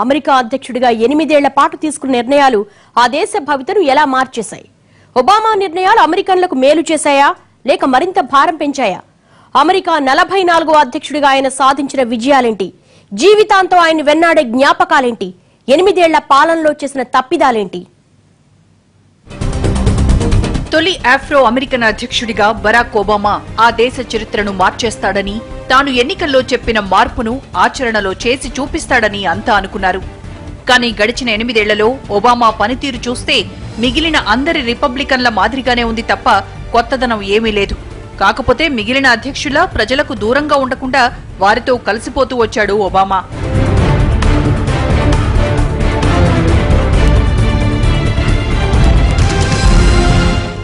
America అధ్యక్షుడిగా 8 ఏళ్ల పాటు తీసుకున్న నిర్ణయాలు ఆ దేశ భవితను ఎలా మార్చేశాయి? ఒబామా నిర్ణయాలు అమెరికన్లకు మేలు చేశాయా లేక మరింత భారం పెంచాయా? అమెరికా 44వ అధ్యక్షుడిగా ఆయన సాధించిన విజయాలేంటి? జీవితాంతం ఆయన వెన్నాడే జ్ఞాపకాలేంటి? 8 ఏళ్ల పాలనలో చేసిన తప్పిదాలేంటి? తొలి ఆఫ్రో అమెరికన్ అధ్యక్షుడిగా బరాక్ ఒబామా ఆ దేశ చరిత్రను మార్చేస్తాడని, తాను ఎన్నికల్లో చెప్పిన మార్పును ఆచరణలో చేసి చూపిస్తాడని అంతా అనుకున్నారు. కానీ గడిచిన 8 ఏళ్లలో ఒబామా పనితీరు చూస్తే మిగిలిన అందరి రిపబ్లికన్ల మాదిరిగానే ఉంది తప్ప కొత్తదనం ఏమీ లేదు. కాకపోతే మిగిలిన అధ్యక్షుల ప్రజలకు దూరంగా ఉండకుండా వారితో కలిసిపోతూ వచ్చాడు ఒబామా.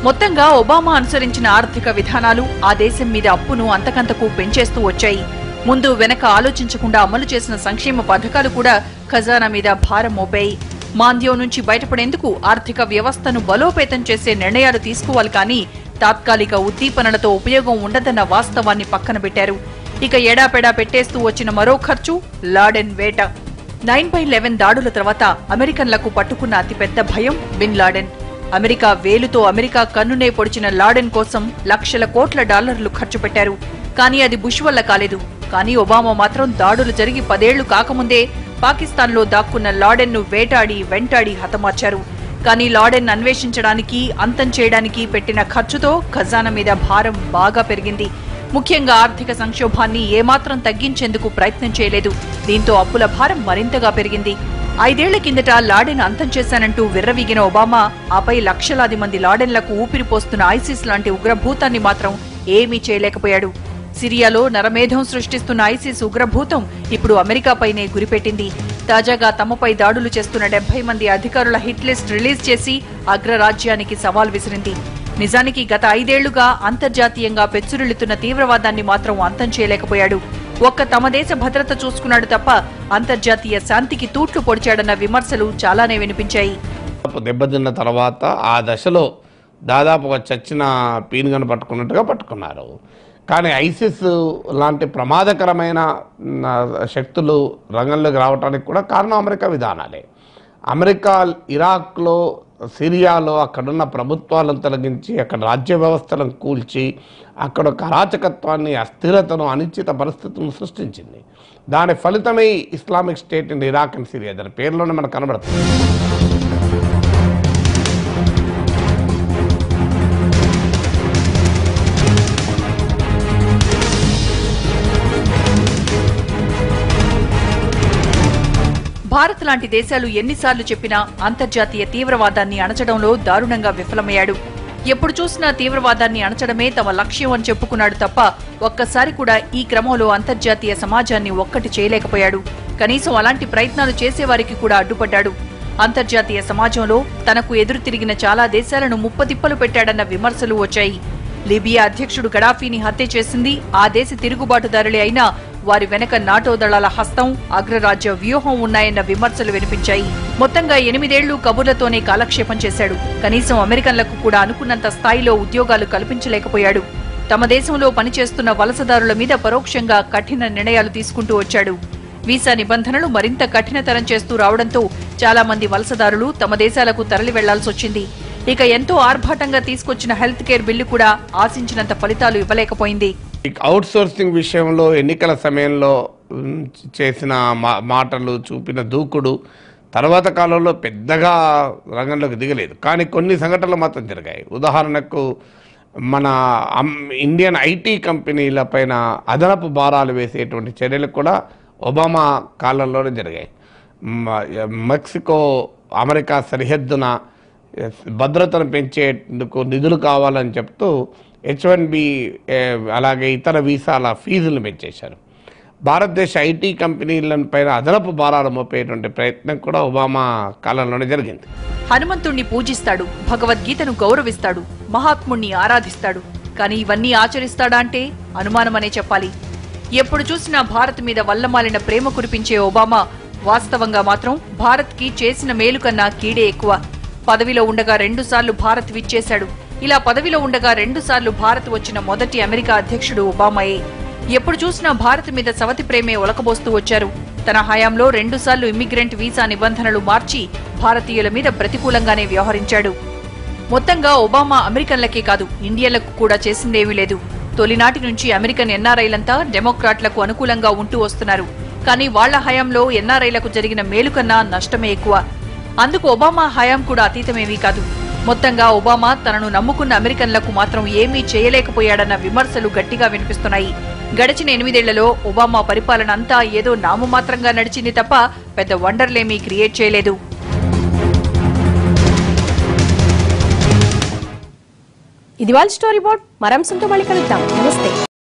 మొత్తంగా ఒబామా అనుసరించిన ఆర్థిక విధానాలు ఆ దేశం మీద అప్పును అంతకంతకు పెంచేస్తూ వచ్చాయి. ముందు వెనక ఆలోచించకుండా అమలు చేసిన సంక్షేమ పథకాలు కూడా ఖజానా మీద భారం మోపాయి. మాంద్యం నుంచి బయటపడేందుకు ఆర్థిక వ్యవస్థను బలోపేతం చేసే నిర్ణయాలు తీసుకోవాలి కానీ తాత్కాలిక ఉద్దీపనలతో ఉపయోగం ఉండదన్న వాస్తవాన్ని పక్కన పెట్టారు. ఇక ఎడాపెడా పెట్టేస్తూ వచ్చిన మరో ఖర్చు లాడెన్ వేట. 9/11 దాడుల తర్వాత అమెరికన్లకు పట్టుకున్న అతిపెద్ద భయం బిన్ లాడెన్. అమెరికా వేలుతో అమెరికా కన్నునే పొడిచిన లాడెన్ కోసం లక్షల కోట్ల డాలర్లు ఖర్చు పెట్టారు. కానీ అది బుష్ వల్ల కాలేదు. కానీ ఒబామా మాత్రం దాడులు జరిగి 10 ఏళ్లు కాకముందే పాకిస్తాన్లో దాక్కున్న లాడెన్ ను వేటాడి వెంటాడి హతమార్చారు. కానీ లాడెన్ అన్వేషించడానికి అంతం చేయడానికి పెట్టిన ఖర్చుతో ఖజానా మీద భారం బాగా పెరిగింది. ముఖ్యంగా ఆర్థిక సంక్షోభాన్ని ఏమాత్రం తగ్గించేందుకు ప్రయత్నం చేయలేదు. దీంతో అప్పుల భారం మరింతగా పెరిగింది. 5 ఏళ్ల కిందట లాడెన్ అంతం చేశానంటూ విర్రవీగిన ఒబామా ఆపై లక్షలాది మంది లాడెన్లకు ఊపిరిపోస్తున్న ఐసిస్ లాంటి ఉగ్రభూతాన్ని మాత్రం ఏమీ చేయలేకపోయాడు. సిరియాలో నరమేధం సృష్టిస్తున్న ఐసిస్ ఉగ్రభూతం ఇప్పుడు అమెరికాపైనే గురిపెట్టింది. తాజాగా తమపై దాడులు చేస్తున్న 70 మంది అధికారుల హిట్ లిస్ట్ రిలీజ్ చేసి అగ్రరాజ్యానికి సవాల్ విసిరింది. నిజానికి గత 5 ఏళ్లుగా అంతర్జాతీయంగా పెచ్చురిల్లుతున్న తీవ్రవాదాన్ని మాత్రం అంతం చేయలేకపోయాడు. ఒక్క తమ దేశ భద్రత చూసుకున్నాడు తప్ప అంతర్జాతీయ శాంతికి తూట్లు పొడిచాడన్న విమర్శలు చాలానే వినిపించాయి. దెబ్బతిన్న తర్వాత ఆ దశలో దాదాపు ఒక చచ్చిన పీనుగను పట్టుకున్నట్టుగా పట్టుకున్నారు. కానీ ఐసిస్ లాంటి ప్రమాదకరమైన శక్తులు రంగంలోకి రావడానికి కూడా కారణం అమెరికా విధానాలే. అమెరికా ఇరాక్లో, సిరియాలో అక్కడున్న ప్రభుత్వాలను తొలగించి అక్కడ రాజ్య వ్యవస్థలను కూల్చి అక్కడ ఒక అరాచకత్వాన్ని, అస్థిరతను, అనిశ్చిత పరిస్థితులను సృష్టించింది. దాని ఫలితమే Islamic state in Iraq and Syria. దాని పేరులోనే మనకు కనబడుతుంది. భారత్ లాంటి దేశాలు ఎన్నిసార్లు చెప్పినా అంతర్జాతీయ తీవ్రవాదాన్ని అణచడంలో దారుణంగా విఫలమయ్యాడు. ఎప్పుడు చూసినా తీవ్రవాదాన్ని అణచడమే తమ లక్ష్యం అని చెప్పుకున్నాడు తప్ప ఒక్కసారి కూడా ఈ క్రమంలో అంతర్జాతీయ సమాజాన్ని ఒక్కటి చేయలేకపోయాడు. కనీసం అలాంటి ప్రయత్నాలు చేసేవారికి కూడా అడ్డుపడ్డాడు. అంతర్జాతీయ సమాజంలో తనకు ఎదురు తిరిగిన చాలా దేశాలను ముప్పతిప్పలు పెట్టాడన్న విమర్శలు వచ్చాయి. లిబియా అధ్యక్షుడు గడాఫీని హత్య చేసింది ఆ దేశ తిరుగుబాటుదారులే అయినా వారి వెనక నాటో దళాల హస్తం, అగ్రరాజ్య వ్యూహం ఉన్నాయన్న విమర్శలు వినిపించాయి. మొత్తంగా 8 ఏళ్లు కబుర్లతోనే కాలక్షేపం చేశాడు. కనీసం అమెరికన్లకు కూడా అనుకున్నంత స్థాయిలో ఉద్యోగాలు కల్పించలేకపోయాడు. తమ దేశంలో పనిచేస్తున్న వలసదారుల మీద పరోక్షంగా కఠిన నిర్ణయాలు తీసుకుంటూ వచ్చాడు. వీసా నిబంధనలు మరింత కఠినతరం చేస్తూ రావడంతో చాలా మంది వలసదారులు తమ దేశాలకు తరలి వెళ్లాల్సొచ్చింది. ఇక ఎంతో ఆర్భాటంగా తీసుకొచ్చిన హెల్త్ కేర్ బిల్లు కూడా ఆశించినంత ఫలితాలు ఇవ్వలేకపోయింది. అవుట్ సోర్సింగ్ విషయంలో ఎన్నికల సమయంలో చేసిన మాటలు, చూపిన దూకుడు తర్వాత కాలంలో పెద్దగా రంగంలోకి దిగలేదు. కానీ కొన్ని సంఘటనలు మాత్రం జరిగాయి. ఉదాహరణకు మన ఇండియన్ ఐటీ కంపెనీల పైన అదనపు భారాలు వేసేటువంటి చర్యలు కూడా ఒబామా కాలంలోనే జరిగాయి. మెక్సికో అమెరికా సరిహద్దున భద్రతను పెంచేందుకు నిధులు కావాలని చెప్తూ H1B అలాగే ఇతర వీసాల ఫీజులు పెంచేశారు. భారతదేశ ఐటీ కంపెనీల పైన అదనపు భారాలు మోపేటువంటి ప్రయత్నం కూడా ఒబామా కాలంలోనే జరిగింది. హనుమంతుణ్ణి పూజిస్తాడు, భగవద్గీతను గౌరవిస్తాడు, మహాత్ముణ్ణి ఆరాధిస్తాడు. కానీ ఇవన్నీ ఆచరిస్తాడా అంటే అనుమానమనే చెప్పాలి. ఎప్పుడు చూసినా భారత్ మీద వల్లమాలిన ప్రేమ కురిపించే ఒబామా వాస్తవంగా మాత్రం భారత్ కి చేసిన మేలు కన్నా కీడే ఎక్కువ. పదవిలో ఉండగా 2 సార్లు భారత్ విచ్చేశాడు. ఇలా పదవిలో ఉండగా 2 సార్లు భారత్ వచ్చిన మొదటి అమెరికా అధ్యక్షుడు ఒబామాయే. ఎప్పుడు చూసినా భారత్ మీద సవతి ప్రేమే ఒలకబోస్తూ వచ్చారు. తన హయాంలో 2 సార్లు ఇమ్మిగ్రెంట్ వీసా నిబంధనలు మార్చి భారతీయుల మీద ప్రతికూలంగానే వ్యవహరించాడు. మొత్తంగా ఒబామా అమెరికన్లకే కాదు, ఇండియన్లకు కూడా చేసిందేమీ లేదు. తొలినాటి నుంచి అమెరికన్ ఎన్ఆర్ఐలంతా డెమోక్రాట్లకు అనుకూలంగా ఉంటూ వస్తున్నారు. కానీ వాళ్ల హయాంలో ఎన్ఆర్ఐలకు జరిగిన మేలు కన్నా నష్టమే ఎక్కువ. అందుకు ఒబామా హయాం కూడా అతీతమేమీ కాదు. మొత్తంగా ఒబామా తనను నమ్ముకున్న అమెరికన్లకు మాత్రం ఏమీ చేయలేకపోయాడన్న విమర్శలు గట్టిగా వినిపిస్తున్నాయి. గడిచిన 8 ఏళ్లలో ఒబామా పరిపాలన అంతా ఏదో నామమాత్రంగా నడిచింది తప్ప పెద్ద వండర్లేమీ క్రియేట్ చేయలేదు. ఇది వాళ్ళ స్టోరీ బోర్డ్. మరంశంతో మళ్ళీ కలుద్దాం. నమస్తే.